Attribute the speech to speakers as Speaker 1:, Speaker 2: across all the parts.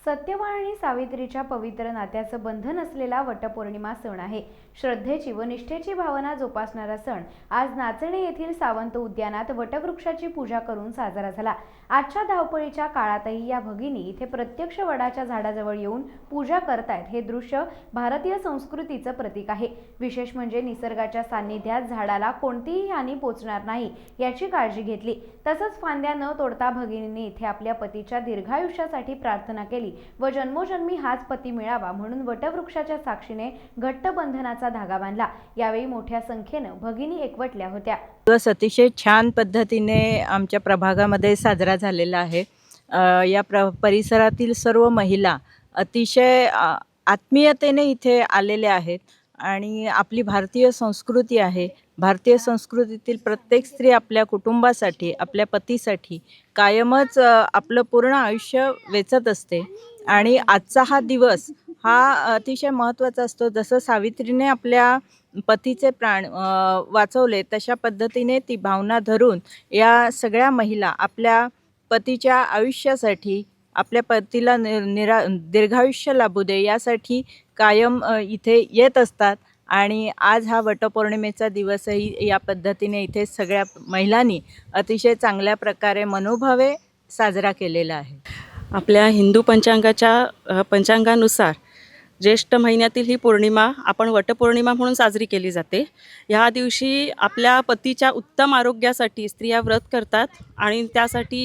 Speaker 1: सत्यवान आणि सावित्रीच्या पवित्र नात्याचं बंधन असलेला वटपौर्णिमा सण आहे। श्रद्धेची व निष्ठेची भावना जोपासणारा सण आज नाचणे येथील सावंत उद्यानात वटवृक्षाची पूजा करून साजरा झाला। आजच्या धावपळीच्या काळातही या भगिनी इथे प्रत्यक्ष वडाच्या झाडाजवळ येऊन पूजा करतायत। हे दृश्य भारतीय संस्कृतीचं प्रतीक आहे। विशेष म्हणजे निसर्गाच्या सान्निध्यात झाडाला कोणतीही हानी पोचणार नाही याची काळजी घेतली। तसंच फांद्या न तोडता भगिनींनी इथे आपल्या पतीच्या दीर्घायुष्यासाठी प्रार्थना केली व जन्मोजन्मी हाच पती मिळावा म्हणून वटवृक्षाच्या साक्षीने घट्ट बंधनाचा धागा बांधला। यावेळी मोठ्या संख्येने भगिनी एकवटल्या होत्या।
Speaker 2: दिवस अतिशय छान पद्धतीने आमच्या प्रभागामध्ये साजरा झालेला आहे। या परिसरातील सर्व महिला अतिशय आत्मीयतेने इथे आलेल्या आहेत आणि आपली भारतीय संस्कृती आहे। भारतीय संस्कृतीतील प्रत्येक स्त्री आपल्या कुटुंबासाठी, आपल्या पतीसाठी कायमच आपलं पूर्ण आयुष्य वेचत असते आणि आजचा हा दिवस हा अतिशय महत्त्वाचा असतो। जसं सावित्रीने आपल्या पतीचे प्राण वाचवले तशा पद्धतीने ती भावना धरून या सगळ्या महिला आपल्या पतीच्या आयुष्यासाठी, आपल्या पतीला दीर्घायुष्य लाभू दे यासाठी कायम इथे येत असतात आणि आज हा वटपौर्णिमेचा दिवसही या पद्धतीने इथे सगळ्या महिलांनी अतिशय चांगल्या प्रकारे मनोभावे साजरा केलेला आहे।
Speaker 3: आपल्या हिंदू पंचांगानुसार ज्येष्ठ महिन्यातील ही पौर्णिमा आपण वटपौर्णिमा म्हणून साजरी केली जाते। ह्या दिवशी आपल्या पतीच्या उत्तम आरोग्यासाठी स्त्रिया व्रत करतात आणि त्यासाठी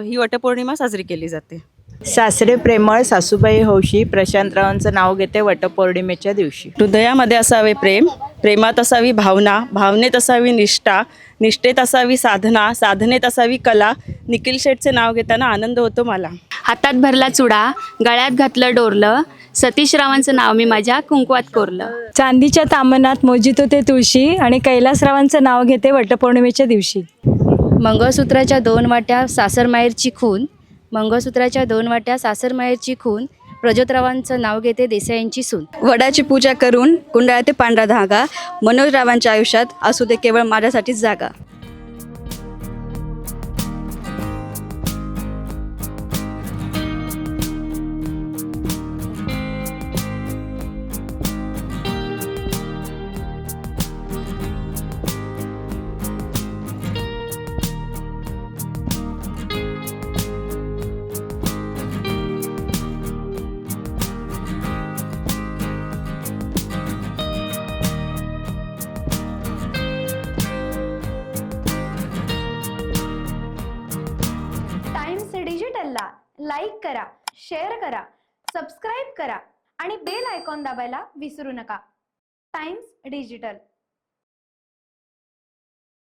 Speaker 3: ही वटपौर्णिमा साजरी केली जाते।
Speaker 2: सासरे प्रेमळ सासूबाई हौशी प्रशांतरावांचं नाव घेते वटपौर्णिमेच्या दिवशी।
Speaker 3: हृदयामध्ये असावे प्रेम, प्रेमात असावी भावना, भावनेत असावी निष्ठा, निष्ठेत असावी साधना, साधनेत असावी कला। निखिल शेठचे नाव घेताना आनंद होतो मला।
Speaker 4: हातात भरला चुडा, गळ्यात घातलं डोरलं, सतीश रावांचं नाव मी माझ्या कुंकवात कोरलं।
Speaker 5: चांदीच्या तामनात मोजित होते तुळशी आणि कैलासरावांचं नाव घेते वटपौर्णिमेच्या दिवशी।
Speaker 4: मंगळसूत्राच्या 2 वाट्या सासर माहेरची खून, मंगळसूत्राच्या 2 वाट्या सासर माहेरची खून, प्रज्योतरावांचं नाव घेते देसाईंची सून।
Speaker 6: वडाची पूजा करून कुंडळाते पांढरा धागा, मनोजरावांच्या आयुष्यात असू दे केवळ माझ्यासाठीच जागा।
Speaker 1: टाइम्स डिजिटलला लाईक करा, शेअर करा, सबस्क्राईब करा आणि बेल आयकॉन दाबायला विसरू नका। Times digital.